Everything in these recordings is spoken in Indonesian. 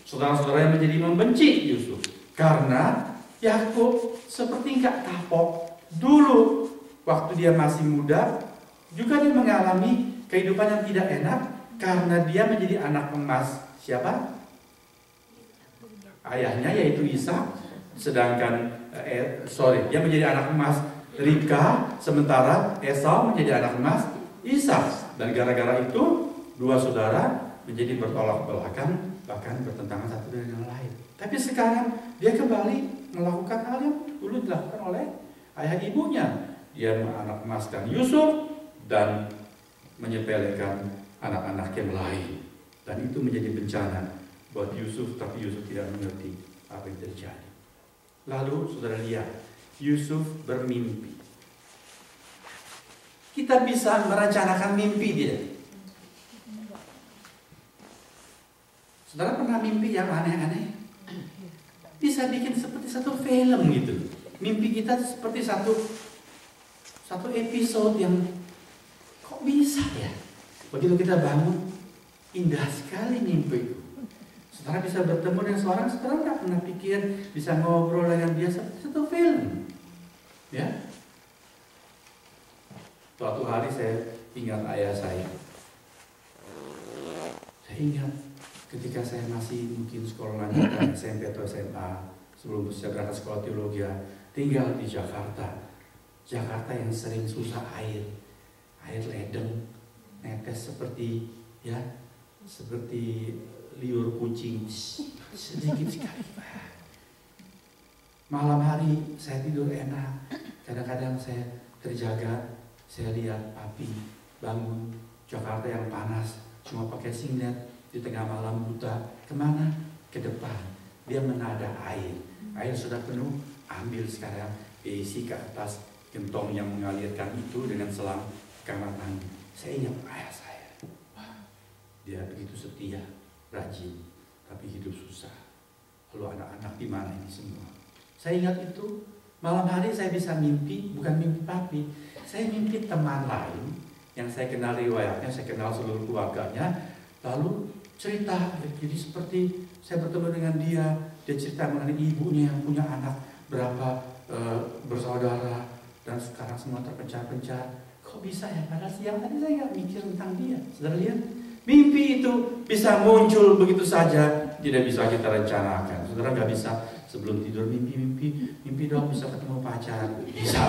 Saudara-saudara yang menjadi membenci Yusuf karena Yakub seperti nggak kapok. Dulu waktu dia masih muda juga dia mengalami kehidupan yang tidak enak karena dia menjadi anak emas siapa? Ayahnya, yaitu Ishak. Sedangkan dia menjadi anak emas Ribka, sementara Esau menjadi anak emas Ishak. Dan gara-gara itu dua saudara menjadi bertolak belakang, bahkan bertentangan satu dengan yang lain. Tapi sekarang dia kembali melakukan hal yang dulu dilakukan oleh ayah ibunya. Dia anak emaskan Yusuf dan menyepelekan anak-anak yang lain. Dan itu menjadi bencana buat Yusuf, tapi Yusuf tidak mengerti apa yang terjadi. Lalu saudara lihat, Yusuf bermimpi. Kita bisa merencanakan mimpi dia. Saudara pernah mimpi yang aneh-aneh? Bisa bikin seperti satu film gitu. Mimpi kita seperti satu episode yang kok bisa ya? Begitu kita bangun, indah sekali mimpi itu. Saudara bisa bertemu dengan seorang, saudara nggak pernah pikir bisa ngobrol dengan dia seperti satu film. Ya. Suatu hari saya ingat ayah saya. Saya ingat ketika saya masih mungkin sekolah lanjutan SMP atau SMA, sebelum saya berangkat sekolah teologi, tinggal di Jakarta. Jakarta yang sering susah air ledeng, netes seperti liur kucing, sedikit sekali. Malam hari saya tidur enak, kadang-kadang saya terjaga, saya lihat papi bangun, Jakarta yang panas, cuma pakai singlet di tengah malam buta, kemana? Ke depan, dia menada air sudah penuh, ambil sekarang, isi ke atas gentong yang mengalirkan itu dengan selang kamar mandi. Saya ingat ayah saya, dia begitu setia, rajin, tapi hidup susah. Lalu anak-anak di mana ini semua? Saya ingat itu, malam hari saya bisa mimpi, bukan mimpi papi. Saya mimpi teman lain yang saya kenal riwayatnya, saya kenal seluruh keluarganya. Lalu cerita, jadi seperti saya bertemu dengan dia cerita mengenai ibunya yang punya anak berapa bersaudara dan sekarang semua terpecah-pecah. Kok bisa ya? Padahal siang tadi saya nggak mikir tentang dia. Saudara lihat? Mimpi itu bisa muncul begitu saja, tidak bisa kita rencanakan. Saudara nggak bisa sebelum tidur mimpi dong bisa ketemu pacar. Bisa.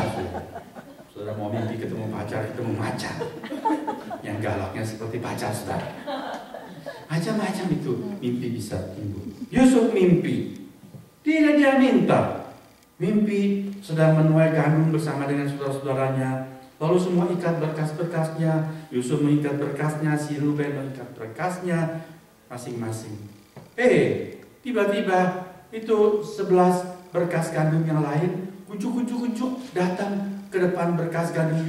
Saudara mau mimpi ketemu pacar, ketemu macan. Yang galaknya seperti pacar, saudara. Macam-macam itu mimpi bisa timbul. Yusuf mimpi, tidak dia minta. Mimpi sedang menuai gandum bersama dengan saudara-saudaranya. Lalu semua ikat berkas-berkasnya, Yusuf mengikat berkasnya, si Ruben mengikat berkasnya masing-masing. Tiba-tiba itu 11 berkas gandum yang lain, kucuk datang ke depan berkas gandum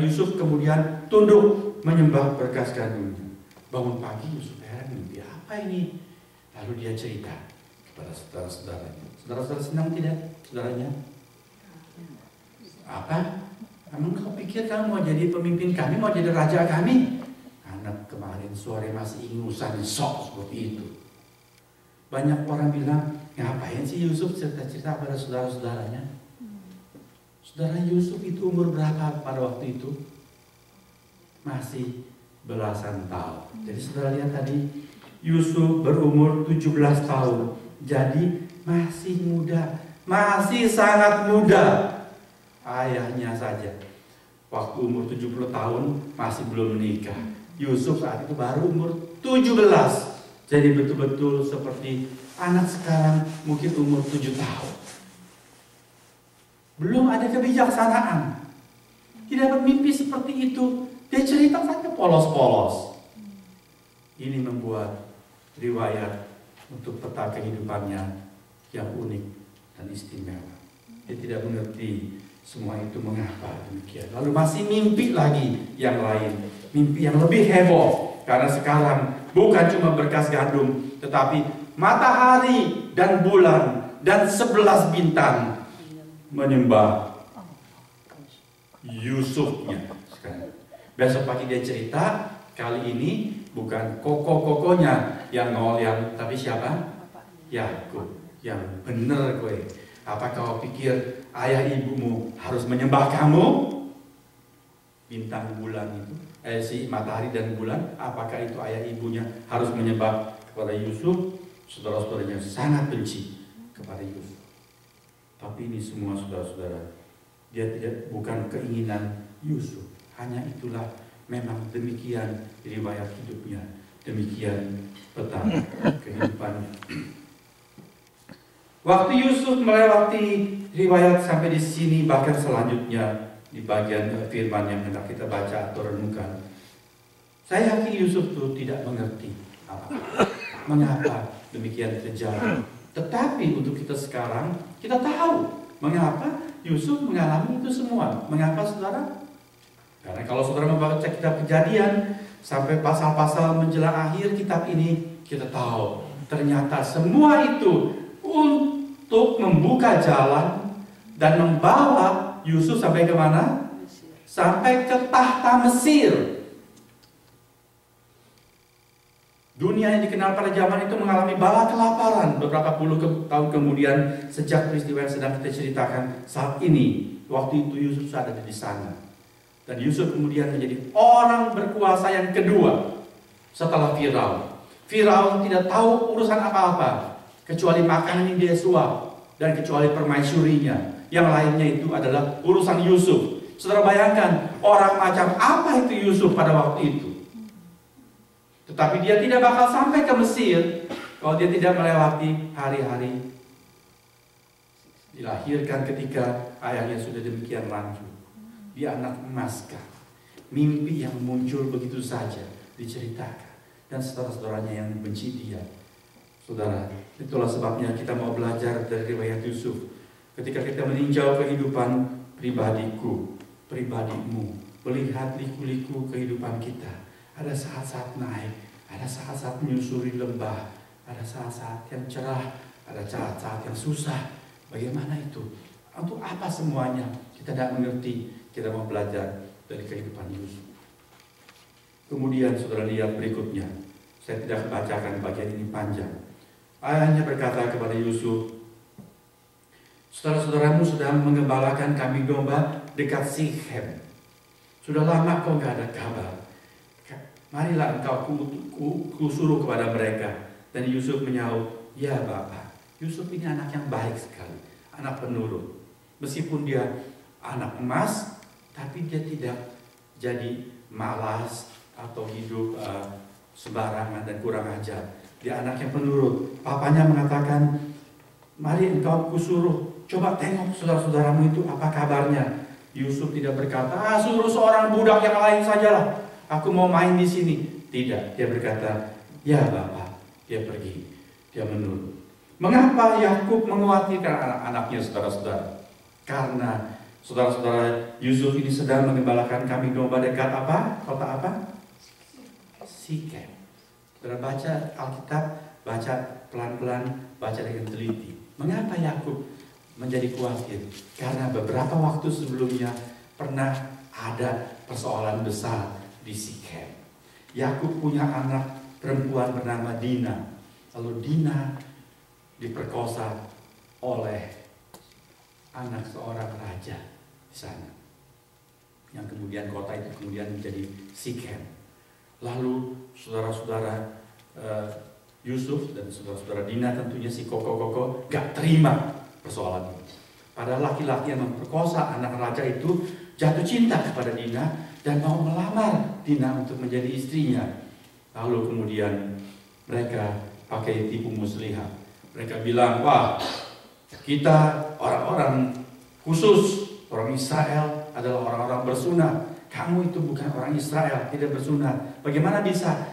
Yusuf, kemudian tunduk menyembah berkas gandumnya. Bangun pagi Yusuf heran, mimpi apa ini? Lalu dia cerita kepada saudara-saudaranya. Saudara-saudara senang tidak? Saudaranya? Apa? Kamu kau pikir kamu mau jadi pemimpin kami, mau jadi raja kami? Anak kemarin sore masih ingusan sok seperti itu. Banyak orang bilang, ngapain sih Yusuf cerita-cerita pada saudara-saudaranya? Saudara Yusuf itu umur berapa pada waktu itu? Masih belasan tahun. Jadi saudara lihat tadi, Yusuf berumur 17 tahun. Jadi masih muda, masih sangat muda. Ayahnya saja waktu umur 70 tahun masih belum menikah. Yusuf saat itu baru umur 17. Jadi betul-betul seperti anak sekarang mungkin umur 7 tahun. Belum ada kebijaksanaan. Tidak bermimpi seperti itu. Dia cerita saja polos-polos. Ini membuat riwayat untuk peta kehidupannya yang unik dan istimewa. Dia tidak mengerti semua itu mengapa demikian. Lalu masih mimpi lagi yang lain, mimpi yang lebih heboh. Karena sekarang bukan cuma berkas gandum, tetapi matahari dan bulan dan 11 bintang menyembah Yusufnya. Besok pagi dia cerita, Kali ini bukan koko-kokonya yang ngolyang, tapi siapa? Yakub. Yang bener gue. Apa kau pikir ayah ibumu harus menyembah kamu? Bintang bulan itu, si matahari dan bulan, apakah itu ayah ibunya harus menyembah kepada Yusuf? Saudara-saudaranya sangat benci kepada Yusuf. Tapi ini semua saudara-saudara, dia bukan keinginan Yusuf. Hanya itulah memang demikian riwayat hidupnya, demikian peta kehidupan. Waktu Yusuf melewati riwayat sampai di sini, bahkan selanjutnya di bagian firman yang hendak kita baca atau renungkan, saya yakin Yusuf itu tidak mengerti mengapa demikian terjadi. Tetapi untuk kita sekarang, kita tahu mengapa Yusuf mengalami itu semua. Mengapa saudara? Karena kalau saudara membaca kitab Kejadian sampai pasal-pasal menjelang akhir kitab ini, kita tahu ternyata semua itu untuk membuka jalan dan membawa Yusuf sampai ke mana? Sampai ke tahta Mesir. Dunia yang dikenal pada zaman itu mengalami bala kelaparan beberapa puluh tahun kemudian sejak peristiwa yang sedang kita ceritakan saat ini. Waktu itu Yusuf ada di sana. Dan Yusuf kemudian menjadi orang berkuasa yang kedua setelah Firaun. Firaun tidak tahu urusan apa-apa kecuali makanan yang dia suap dan kecuali permaisurinya. Yang lainnya itu adalah urusan Yusuf. Saudara bayangkan orang macam apa itu Yusuf pada waktu itu. Tetapi dia tidak bakal sampai ke Mesir kalau dia tidak melewati hari-hari dilahirkan ketika ayahnya sudah demikian lanjut. Dia anak emas kan. Mimpi yang muncul begitu saja diceritakan. Dan saudara-saudaranya yang benci dia. Saudara, itulah sebabnya kita mau belajar dari riwayat Yusuf. Ketika kita meninjau kehidupan pribadiku, pribadimu, melihat liku-liku kehidupan kita, ada saat-saat naik, ada saat-saat menyusuri lembah, ada saat-saat yang cerah, ada saat-saat yang susah. Bagaimana itu? Untuk apa semuanya? Kita tidak mengerti. Kita mau belajar dari kehidupan Yusuf. Kemudian saudara lihat berikutnya. Saya tidak bacakan bagian ini panjang. Ayahnya berkata kepada Yusuf, saudara-saudaramu sedang mengembalakan kambing domba dekat Sikhem. Sudah lama kau gak ada kabar. Marilah engkau kusuruh kepada mereka. Dan Yusuf menyaut, ya Bapak. Yusuf ini anak yang baik sekali, anak penurut. Meskipun dia anak emas, tapi dia tidak jadi malas atau hidup sembarangan dan kurang ajar. Dia anak yang penurut. Papanya mengatakan, mari engkau kusuruh, coba tengok saudara-saudaramu itu apa kabarnya. Yusuf tidak berkata, suruh seorang budak yang lain sajalah, aku mau main di sini. Tidak, dia berkata, ya Bapak. Dia pergi, dia menurut. Mengapa Yakub mengkhawatirkan anak-anaknya, saudara-saudara? Karena saudara-saudara, Yusuf ini sedang mengembalakan kambing domba dekat apa? Kota apa? Sikhem. Saudara baca Alkitab, baca pelan-pelan, baca dengan teliti. Mengapa Yakub menjadi khawatir? Karena beberapa waktu sebelumnya pernah ada persoalan besar di Sikhem. Yakub punya anak perempuan bernama Dina. Lalu Dina diperkosa oleh anak seorang raja di sana. Yang kemudian kota itu kemudian menjadi Sikhem. Lalu saudara-saudara Yusuf dan saudara-saudara Dina tentunya si koko-koko gak terima persoalan itu. Padahal laki-laki yang memperkosa anak raja itu jatuh cinta kepada Dina dan mau melamar Dina untuk menjadi istrinya. Lalu kemudian mereka pakai tipu muslihat. Mereka bilang, wah kita orang-orang khusus, orang Israel adalah orang-orang bersunat. Kamu itu bukan orang Israel, tidak bersunat. Bagaimana bisa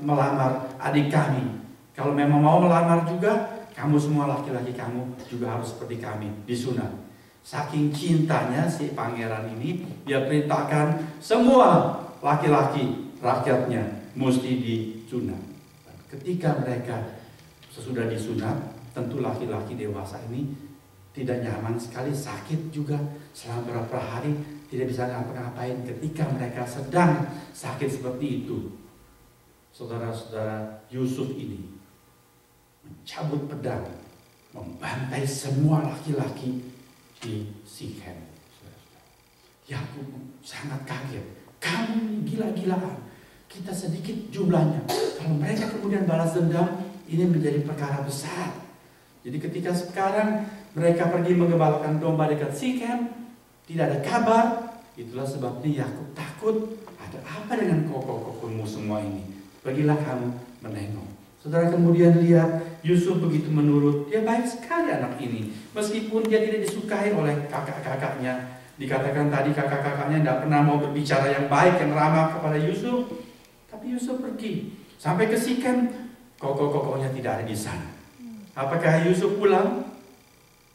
melamar adik kami? Kalau memang mau melamar juga, kamu semua laki-laki kamu juga harus seperti kami, disunat. Saking cintanya si pangeran ini, dia perintahkan semua laki-laki rakyatnya mesti disunat. Ketika mereka sesudah disunat, tentu laki-laki dewasa ini tidak nyaman sekali, sakit juga selama beberapa hari, tidak bisa ngapa-ngapain ketika mereka sedang sakit seperti itu. Saudara-saudara, Yusuf ini mencabut pedang, membantai semua laki-laki di Sikhem. Yakub sangat kaget. Kamu gila-gilaan. Kita sedikit jumlahnya. Kalau mereka kemudian balas dendam, ini menjadi perkara besar. Jadi ketika sekarang mereka pergi menggembalakan domba dekat Sikhem, tidak ada kabar. Itulah sebabnya Yakub takut. Ada apa dengan kokoh-kokohmu semua ini? Pergilah kamu menengok. Saudara kemudian lihat Yusuf begitu menurut. Dia baik sekali anak ini. Meskipun dia tidak disukai oleh kakak-kakaknya. Dikatakan tadi kakak-kakaknya tidak pernah mau berbicara yang baik, yang ramah kepada Yusuf. Tapi Yusuf pergi. Sampai ke Sikhem, kokoh-kokohnya tidak ada di sana. Apakah Yusuf pulang?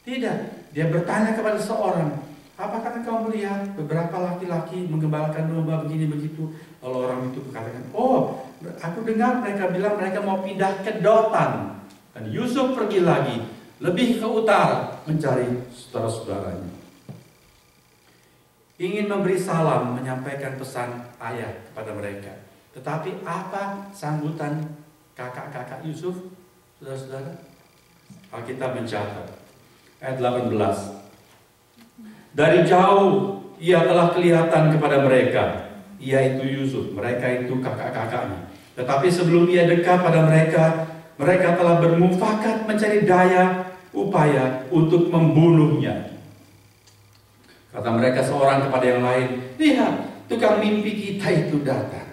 Tidak. Dia bertanya kepada seorang, apakah engkau melihat beberapa laki-laki menggembalakan domba begini begitu? Lalu orang itu berkatakan, oh, aku dengar mereka bilang mereka mau pindah ke Dotan. Dan Yusuf pergi lagi, lebih ke utara, mencari saudara-saudaranya. Ingin memberi salam, menyampaikan pesan ayah kepada mereka. Tetapi apa sambutan kakak-kakak Yusuf, saudara-saudara? Alkitab mencatat, ayat 18. Dari jauh ia telah kelihatan kepada mereka, yaitu Yusuf, mereka itu kakak-kakaknya. Tetapi sebelum ia dekat pada mereka, mereka telah bermufakat mencari daya upaya untuk membunuhnya. Kata mereka seorang kepada yang lain, lihat, tukang mimpi kita itu datang.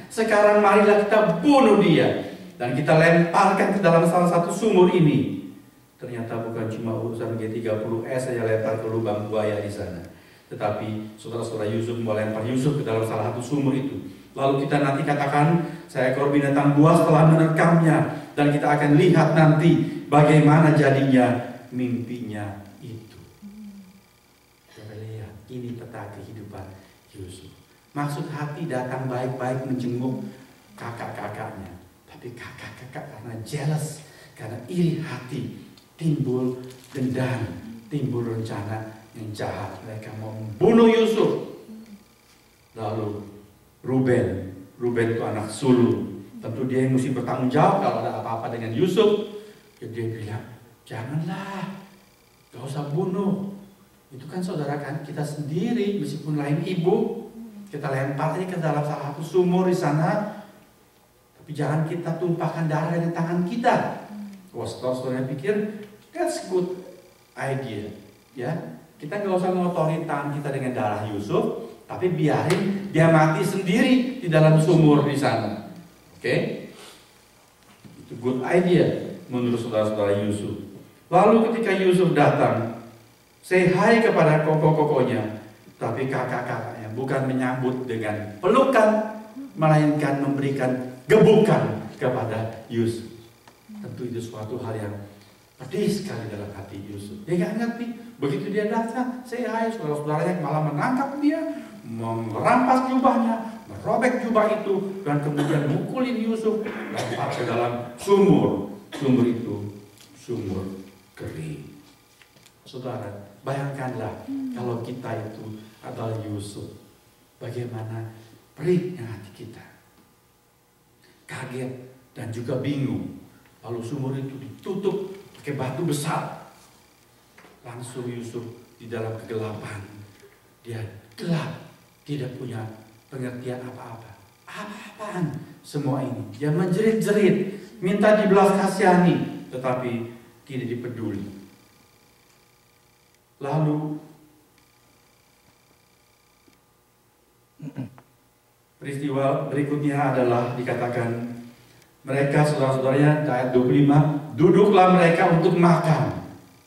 Sekarang marilah kita bunuh dia dan kita lemparkan ke dalam salah satu sumur ini. Ternyata bukan cuma urusan G30S saja lempar ke lubang buaya di sana. Tetapi saudara-saudara Yusuf melempar Yusuf ke dalam salah satu sumur itu. Lalu kita nanti katakan, seekor binatang buas telah menerkamnya. Dan kita akan lihat nanti bagaimana jadinya mimpinya itu. Coba lihat, ini peta kehidupan Yusuf. Maksud hati datang baik-baik menjenguk kakak-kakaknya. Tapi kakak-kakak karena jealous, karena iri hati, timbul dendam, timbul rencana yang jahat. Mereka mau membunuh Yusuf. Lalu Ruben itu anak sulung. Tentu dia yang mesti bertanggung jawab kalau ada apa-apa dengan Yusuf. Jadi dia bilang, janganlah, gak usah bunuh. Itu kan saudara kan kita sendiri, meskipun lain ibu. Kita lempar aja ke dalam salah satu sumur di sana. Tapi jangan kita tumpahkan darah di tangan kita. Wah, saudara pikir that's good idea, ya. Kita nggak usah ngotorin tangan kita dengan darah Yusuf, tapi biarin dia mati sendiri di dalam sumur di sana. Oke? Itu good idea menurut saudara-saudara Yusuf. Lalu ketika Yusuf datang, say hi kepada koko-kokonya, tapi kakak-kakaknya bukan menyambut dengan pelukan, melainkan memberikan gebukan kepada Yusuf. Tentu itu suatu hal yang pedih sekali dalam hati Yusuf. Dia gak ngerti. Begitu dia datang, saya saudara-saudaranya malah menangkap dia, merampas jubahnya, merobek jubah itu, dan kemudian mukulin Yusuf, lempar ke dalam sumur. Sumur itu sumur kering. Saudara, bayangkanlah kalau kita itu adalah Yusuf, bagaimana perihnya hati kita. Kaget dan juga bingung. Lalu sumur itu ditutup pakai batu besar. Langsung Yusuf di dalam kegelapan. Dia gelap, tidak punya pengertian apa-apa. Apa-apaan semua ini. Dia menjerit-jerit, minta dibelas kasihani, tetapi tidak dipeduli. Lalu peristiwa berikutnya adalah dikatakan mereka saudara-saudaranya ayat 25, duduklah mereka untuk makan.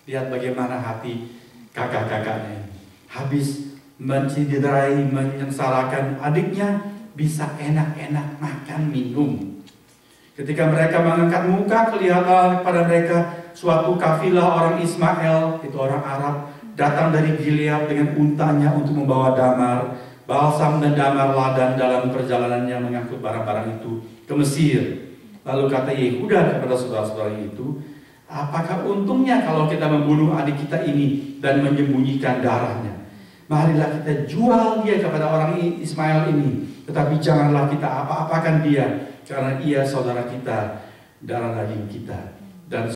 Lihat bagaimana hati kakak-kakaknya. Habis menciderai, menyengsarakan adiknya, bisa enak-enak makan minum. Ketika mereka mengangkat muka, kelihatan pada mereka suatu kafilah orang Ismail, itu orang Arab, datang dari Gilead dengan untanya untuk membawa damar, balsam dan damar ladan dalam perjalanannya mengangkut barang-barang itu ke Mesir. Lalu kata Yehuda kepada saudara-saudara itu, apakah untungnya kalau kita membunuh adik kita ini dan menyembunyikan darahnya? Marilah kita jual dia kepada orang Ismail ini. Tetapi janganlah kita apa-apakan dia, karena ia saudara kita, darah daging kita. Dan